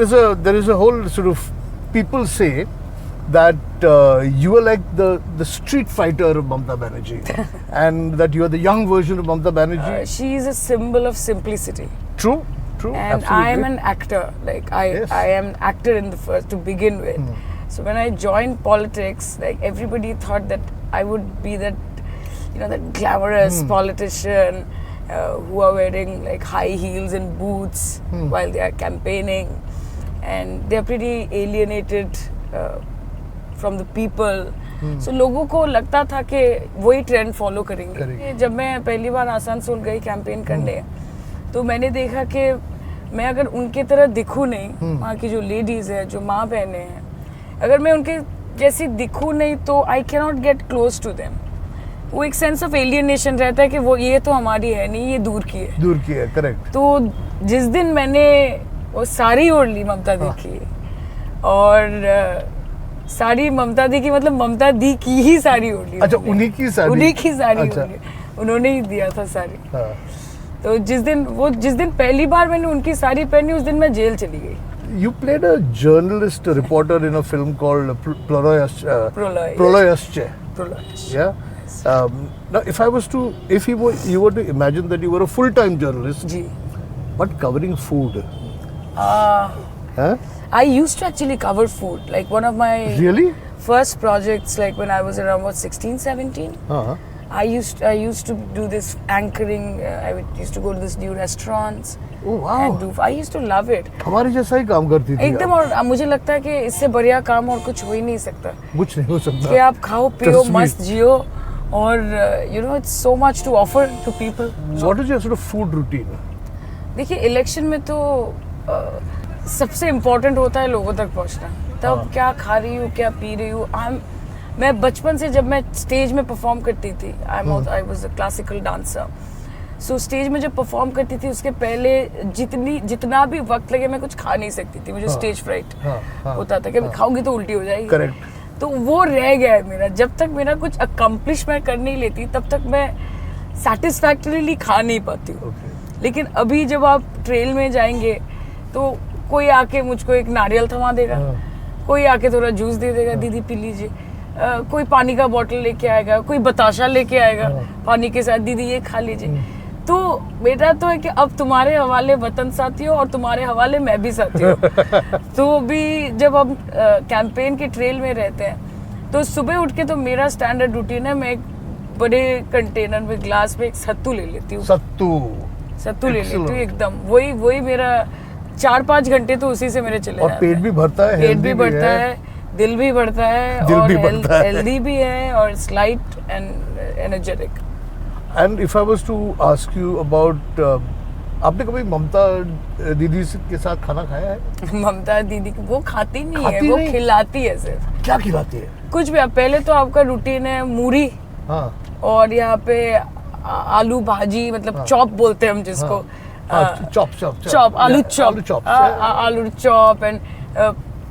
there is a whole sort of people say that you are like the street fighter of Mamata Banerjee, and that you are the young version of Mamata Banerjee. She is a symbol of simplicity. True, and absolutely. I am an actor. Like I am an actor in the first to begin with. So when I joined politics, like everybody thought that I would be that, that glamorous politician who are wearing like high heels and boots while they are campaigning, and they are pretty alienated from the people. So लोगों को लगता था कि वही trend follow करेंगे. जब मैं पहली बार आसनसोल गई कैंपेन करने, तो मैंने देखा कि मैं अगर उनके तरह दिखूं नहीं, वहाँ की जो लेडीज है, जो माँ बहनें हैं, अगर मैं उनके जैसी दिखूं नहीं तो I can not get close to them. वो एक सेंस ऑफ एलियनेशन रहता है कि वो ये तो हमारी है नहीं, ये दूर की है. करेक्ट. तो जिस दिन मैंने वो साड़ी ओढ़ ली ममता दी की, और साड़ी ममता दी की मतलब ममता दी की ही साड़ी ओढ़ ली. अच्छा, उन्हीं की साड़ी ओढ़ ली, उन्होंने ही दिया था साड़ी. तो जिस दिन पहली बार मैंने उनकी साड़ी पहनी, उस दिन मैं जेल चली गई. You played a journalist, a reporter in a film called Proloyasche. Yeah. Now, you were to imagine that you were a full-time journalist, but covering food. I used to actually cover food. Like one of my first projects, like when I was around 16, 17. I used to do this anchoring. I used to go to this new restaurants. Oh wow! I used to love it. हमारे जैसा ही काम करती थी. एकदम. और मुझे लगता है कि इससे बढ़िया काम और कुछ हो ही नहीं सकता. कुछ नहीं हो सकता. कि आप खाओ पियो मस्त जियो, और it's so much to offer to people. What is your sort of food routine? देखिए, इलेक्शन में तो सबसे इम्पोर्टेंट होता है लोगों तक पहुंचना. तब क्या खा रही हूँ, क्या पी रही हूँ. मैं बचपन से जब मैं स्टेज में परफॉर्म करती थी, I was a classical dancer. So stage में जब परफॉर्म करती थी, उसके पहले जितना भी वक्त लगे मैं कुछ खा नहीं सकती थी. मुझे स्टेज फ्राइट होता था कि खाऊंगी तो उल्टी हो जाएगी. करेक्ट. तो वो रह गया है मेरा. जब तक मेरा कुछ अकम्प्लिश मैं कर नहीं लेती, तब तक मैं सेटिस्फैक्टरीली खा नहीं पाती हूँ. लेकिन अभी जब आप ट्रेल में जाएंगे तो कोई आके मुझको एक नारियल थमा देगा, कोई आके थोड़ा जूस दे देगा, दीदी पी लीजिए. कोई पानी का बोतल लेके आएगा, कोई बताशा लेके आएगा पानी के साथ, दीदी ये खा लीजिए. तो बेटा तो है कि अब तुम्हारे हवाले वतन साथियों, और तुम्हारे हवाले मैं भी साथी हूँ. तो भी जब हम कैंपेन के ट्रेल में रहते हैं, तो सुबह उठ के तो मेरा स्टैंडर्ड रूटीन है, मैं एक बड़े कंटेनर में ग्लास में एक सत्तू ले लेती हूँ. सत्तू ले लेती हूँ एकदम. वही मेरा 4-5 घंटे तो उसी से मेरे चले जाते हैं. और पेट भी भरता है, दिल भी बढ़ता है, और हेल्दी भी है, और slight and energetic. And if I was to ask you about, आपने कभी ममता दीदी के साथ खाना खाया है? ममता दीदी वो खाती नहीं है, वो खिलाती है सिर्फ. क्या खिलाती है? कुछ भी. पहले तो आपका रूटीन है मूरी, और यहाँ पे आलू भाजी, मतलब चॉप बोलते हैं हम जिसको. चॉप, आलू चॉप एंड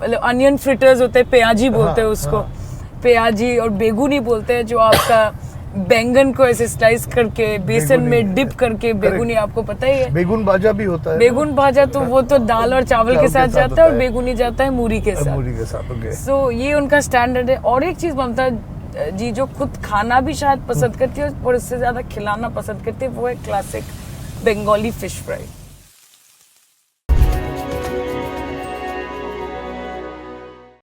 मतलब अनियन फ्रिटर्स होते हैं, प्याजी बोलते हैं उसको. प्याजी और बेगुनी बोलते हैं, जो आपका बैंगन को ऐसे स्लाइस करके बेसन में डिप करके. बेगुनी आपको पता ही है. बेगुन भाजा भी होता है. बेगुन भाजा तो वो तो दाल और चावल के साथ जाता है, और बेगुनी जाता है मूरी के साथ. सो ये उनका स्टैंडर्ड है. और एक चीज ममता जी जो खुद खाना भी शायद पसंद करती है, और इससे ज्यादा खिलाना पसंद करती है, वो है क्लासिक बंगाली फिश फ्राई.